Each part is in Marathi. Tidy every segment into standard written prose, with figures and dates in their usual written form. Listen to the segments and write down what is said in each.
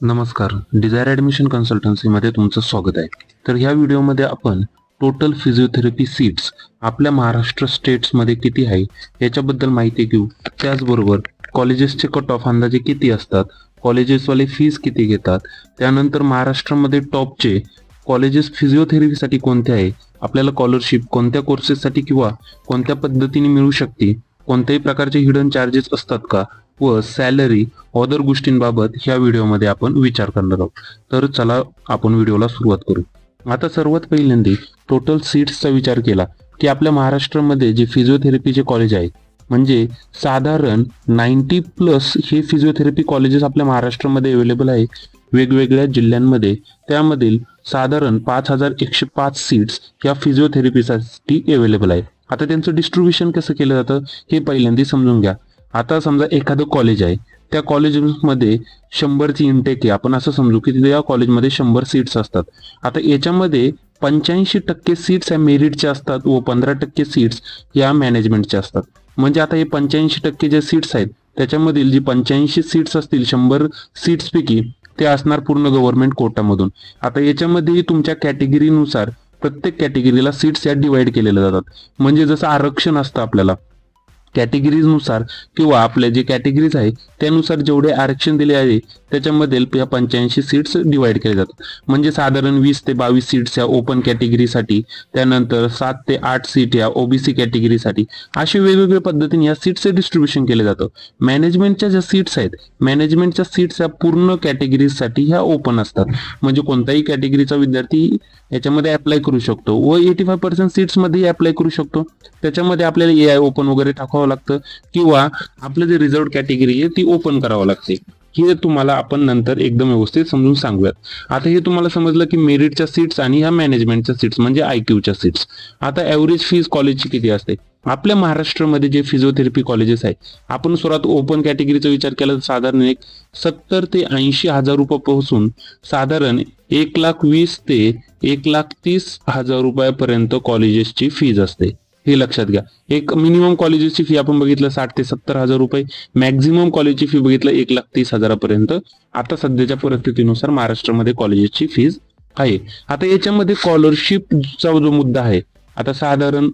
नमस्कार. डिझायर ॲडमिशन कन्सल्टन्सीमध्ये तुमचं स्वागत आहे. तर ह्या व्हिडिओमध्ये आपण टोटल फिजिओथेरपी सीट्स आपल्या महाराष्ट्र स्टेट्समध्ये किती आहे याच्याबद्दल माहिती घेऊ. त्याचबरोबर कॉलेजेसचे कट ऑफ अंदाजे किती असतात, कॉलेजेसवाले फीज किती घेतात, त्यानंतर महाराष्ट्रामध्ये टॉपचे कॉलेजेस फिजिओथेरपीसाठी कोणते आहे, आपल्याला स्कॉलरशिप कोणत्या कोर्सेससाठी किंवा कोणत्या पद्धतीने मिळू शकते, कोणत्याही प्रकारचे हिडन चार्जेस असतात का व सॅलरी अदर गोष्टींबाबत ह्या व्हिडिओमध्ये आपण विचार करणार आहोत. तर चला आपण व्हिडिओला सुरुवात करू. आता सर्वात पहिल्यांदा टोटल सीट्सचा विचार केला की आपल्या महाराष्ट्रामध्ये जे फिजिओथेरपीचे कॉलेज आहेत म्हणजे साधारण 90+ हे फिजिओथेरपी कॉलेजेस आपल्या महाराष्ट्रामध्ये अवेलेबल आहे वेगवेगळ्या जिल्ह्यांमध्ये. त्यामधील साधारण 5105 सीट्स या फिजिओथेरपीसाठी अवेलेबल आहे. आता त्यांचं डिस्ट्रीब्युशन कसं केलं जातं हे पहिल्यांदा समजून घ्या. आता समजा एखादं कॉलेज आहे, त्या कॉलेजमध्ये 100ची इनटेक आहे, आपण असं समजू की या कॉलेजमध्ये 100 सीट्स असतात. आता याच्यामध्ये 85% सीट्स या मेरिटच्या असतात व 15% सीट्स या मॅनेजमेंटच्या असतात. म्हणजे आता हे 85% जे सीट्स आहेत त्याच्यामधील जी 85 सीट्स असतील 100 सीट्सपैकी ते असणार पूर्ण गव्हर्नमेंट कोटामधून. आता याच्यामध्ये तुमच्या कॅटेगरीनुसार प्रत्येक कॅटेगरीला सीट्स या डिवाइड केलेल्या जातात. म्हणजे जसं आरक्षण असतं आपल्याला कॅटेगरीजनुसार किंवा आपले जे कॅटेगरीज आहे त्यानुसार जेवढे आरक्षण दिले आहे त्याच्यामध्ये या 85 सीट्स डिवाइड केले जातात. म्हणजे साधारण 20 ते 22 सीट्स या ओपन कॅटेगरीसाठी, त्यानंतर 7 ते 8 सीट या ओबीसी कॅटेगरीसाठी, असे वेगवेगळ्या पद्धतीने या सीट्सचे डिस्ट्रीब्युशन केले जातं. मॅनेजमेंटच्या ज्या सीट्स आहेत, मॅनेजमेंटच्या सीट्स या पूर्ण कॅटेगरीजसाठी ह्या ओपन असतात. म्हणजे कोणताही कॅटेगरीचा विद्यार्थी याच्यामध्ये अप्लाय करू शकतो व 85% सीट्समध्ये अप्लाय करू शकतो. त्याच्यामध्ये आपल्याला AI ओपन वगैरे टाकावं लागतं किंवा आपलं जे रिझर्व कॅटेगरी आहे ती ओपन करावं लागते. हे तुम्हाला आपण नंतर एकदम व्यवस्थित समजून सांगूयात. आता हे तुम्हाला समजलं की मेरिटच्या सीट्स आणि ह्या मॅनेजमेंटच्या सीट्स म्हणजे IQच्या सीट्स. आता ॲव्हरेज फीज कॉलेजची किती असते आपल्या महाराष्ट्रामध्ये जे फिजिओथेरपी कॉलेजेस आहे, आपण सुरुवात ओपन कॅटेगरीचा विचार केला तर साधारण 70 ते 80 हजार रुपयापासून साधारण 1,20,000 ते 1,30,000 रुपयापर्यंत कॉलेजेसची फीज असते. हे लक्षात घ्या. एक मिनिमम कॉलेजेसची फी आपण बघितलं 60 ते 70 हजार रुपये, मॅक्झिमम कॉलेजची फी बघितलं 1,30,000पर्यंत आता सध्याच्या परिस्थितीनुसार महाराष्ट्रामध्ये कॉलेजेसची फीज आहे. आता याच्यामध्ये स्कॉलरशिपचा जो मुद्दा आहे, आता साधारण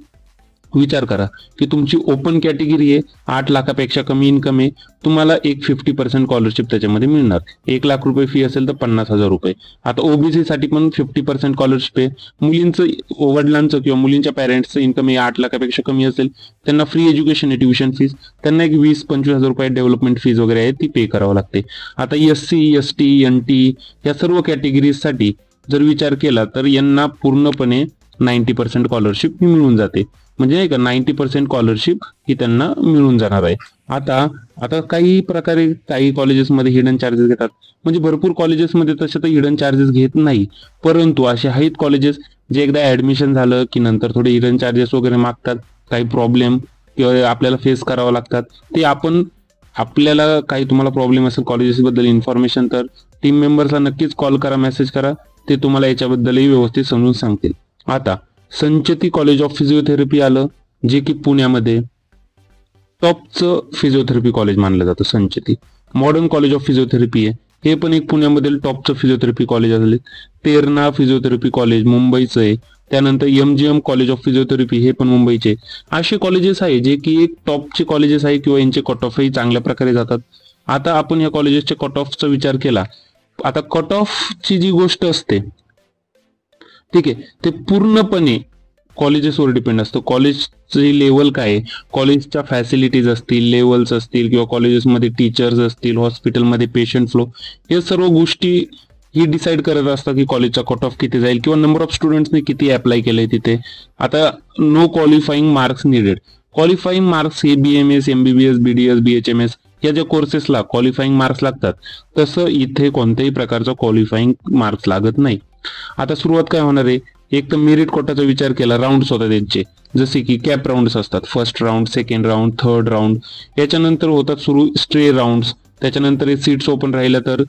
विचार करा की तुमची ओपन कॅटेगरी आहे, 8 लाखापेक्षा कमी इन्कम आहे, तुम्हाला एक 50% स्कॉलरशिप त्याच्यामध्ये मिळणार. 1 लाख रुपये फी असेल तर 50,000 रुपये. आता ओबीसी साठी पण 50% स्कॉलरशिप आहे. मुलींचं वडिलांचं किंवा मुलींच्या पॅरेंट्सचं इन्कम हे 8 लाखापेक्षा कमी असेल त्यांना फ्री एज्युकेशन आहे, ट्युशन फीज, त्यांना एक 20-25 हजार रुपये डेव्हलपमेंट फीज वगैरे आहे ती पे करावं लागते. आता SC, ST, NT या सर्व कॅटेगरीजसाठी जर विचार केला तर यांना पूर्णपणे 90% स्कॉलरशिप ही मिळून जाते. म्हणजे नाही का 90% स्कॉलरशिप ही त्यांना मिळून जाणार आहे. आता काही प्रकारे काही कॉलेजेसमध्ये हिडन चार्जेस घेतात. म्हणजे भरपूर कॉलेजेसमध्ये तसे तर हिडन चार्जेस घेत नाही, परंतु असे आहेत कॉलेजेस जे एकदा ऍडमिशन झालं की नंतर थोडे हिडन चार्जेस वगैरे मागतात. काही प्रॉब्लेम किंवा आपल्याला फेस करावं लागतात ते आपल्याला काही तुम्हाला प्रॉब्लेम असेल कॉलेजेसबद्दल इन्फॉर्मेशन तर टीम मेंबर्सला नक्कीच कॉल करा, मेसेज करा, ते तुम्हाला याच्याबद्दलही व्यवस्थित समजून सांगतील. आता संचेती कॉलेज ऑफ फिजिओथेरपी आलं जे की पुण्यामध्ये टॉपचं फिजिओथेरपी कॉलेज मानलं जातं. Sancheti modern college of physiotherapy आहे, हे पण एक पुण्यामधील टॉपचं फिजिओथेरपी कॉलेज आहे. तेरणा फिजिओथेरपी कॉलेज मुंबईचं आहे. त्यानंतर MGM कॉलेज ऑफ फिजिओथेरपी हे पण मुंबईचे. असे कॉलेजेस आहे जे की एक टॉपचे कॉलेजेस आहे किंवा यांचे कट ऑफही चांगल्या प्रकारे जातात. आता आपण या कॉलेजेसच्या कट ऑफचा विचार केला. आता कट ऑफची जी गोष्ट असते ठीक आहे ते पूर्णपणे कॉलेजेसवर डिपेंड असतं. कॉलेजची लेवल काय आहे, कॉलेजच्या फॅसिलिटीज असतील, लेवल्स असतील किंवा कॉलेजेसमध्ये टीचर्स असतील, हॉस्पिटलमध्ये पेशंट फ्लो, हे सर्व गोष्टी ही डिसाईड करत असतात की कॉलेजचा कट ऑफ किती जाईल किंवा नंबर ऑफ स्टुडंट्सने किती अप्लाय केलंय तिथे. आता no qualifying marks needed. Qualifying marks हे BMS, MBBS, BDS, BHMS या ज्या कोर्सेसला क्वालिफाईंग मार्क्स लागतात तसं इथे कोणत्याही प्रकारचा क्वालिफाईंग मार्क्स लागत नाही. आता सुरुवात काय होणार आहे, एक तर मेरिट कोटाचा विचार केला, राऊंड्स होतात त्यांचे, जसे की कॅप राऊंड्स असतात, first round, second round, third round, याच्यानंतर होतात सुरू स्ट्रे राऊंड्स, त्याच्यानंतर सीट्स ओपन राहिल्या तर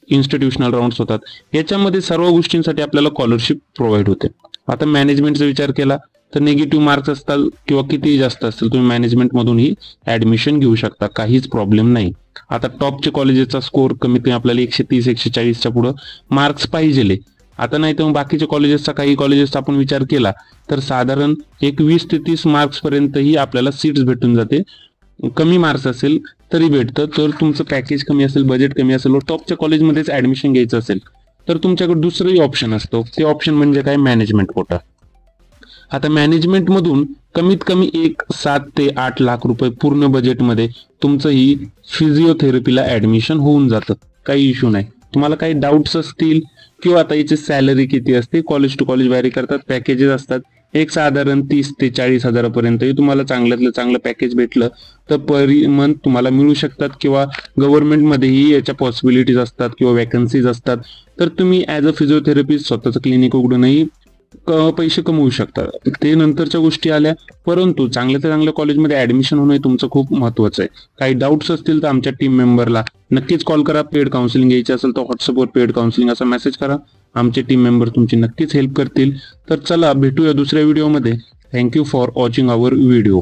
इन्स्टिट्यूशनल राऊंड्स होतात. याच्यामध्ये सर्व गोष्टींसाठी आपल्याला स्कॉलरशिप प्रोव्हाइड होते. आता मॅनेजमेंटचा विचार केला तर निगेटिव्ह मार्क्स असतात किंवा कितीही जास्त असतील तुम्ही मॅनेजमेंटमधूनही ऍडमिशन घेऊ शकता, काहीच प्रॉब्लेम नाही. आता टॉपचे कॉलेजेसचा स्कोर कमीत कमी आपल्याला 130-140च्या पुढे मार्क्स पाहिजे. आता नाही तर मग बाकीच्या कॉलेजेसचा, काही कॉलेजेसचा आपण विचार केला तर साधारण 20 ते 30 मार्क्स पर्यंतही आपल्याला सीट्स भेटून जाते. कमी मार्क्स असेल तरी भेटतं. तर तुमचं पॅकेज कमी असेल, बजेट कमी असेल व टॉपच्या कॉलेजमध्येच ऍडमिशन घ्यायचं असेल तर तुमच्याकडे दुसरंही ऑप्शन असतो. ते ऑप्शन म्हणजे काय, मॅनेजमेंट कोटा. आता मॅनेजमेंट मधून कमीत कमी 7 ते 8 लाख रुपये पूर्ण बजेटमध्ये तुमचं ही फिजिओथेरपीला ऍडमिशन होऊन जातं, काही इश्यू नाही. तुम्हाला काही डाऊट्स असतील किंवा आता याची सॅलरी किती असते, कॉलेज टू कॉलेज व्हॅरी करतात, पॅकेजेस असतात. एक साधारण 30 ते 40 हजारापर्यंतही तुम्हाला चांगल्यातलं चांगलं पॅकेज भेटलं तर पर मंथ तुम्हाला मिळू शकतात, किंवा गव्हर्नमेंटमध्येही याच्या पॉसिबिलिटीज असतात किंवा वॅकन्सीज असतात. तर तुम्ही ॲज अ फिजिओथेरपिस्ट स्वतःचं क्लिनिक उघडूनही पैसे कमवू शकता. ते नंतरच्या गोष्टी आल्या, परंतु चांगल्या ते चांगल्या कॉलेजमध्ये ऍडमिशन होणं तुमचं खूप महत्वाचं आहे. काही डाऊट्स असतील तर आमच्या टीम मेंबरला नक्कीच कॉल करा. पेड काउन्सिलिंग घ्यायची असेल तर व्हॉट्सअपवर पेड काउन्सिलिंग असा मेसेज करा, आमचे टीम मेंबर तुमची नक्कीच हेल्प करतील. तर चला भेटूया दुसऱ्या व्हिडिओमध्ये. Thank you for watching our video.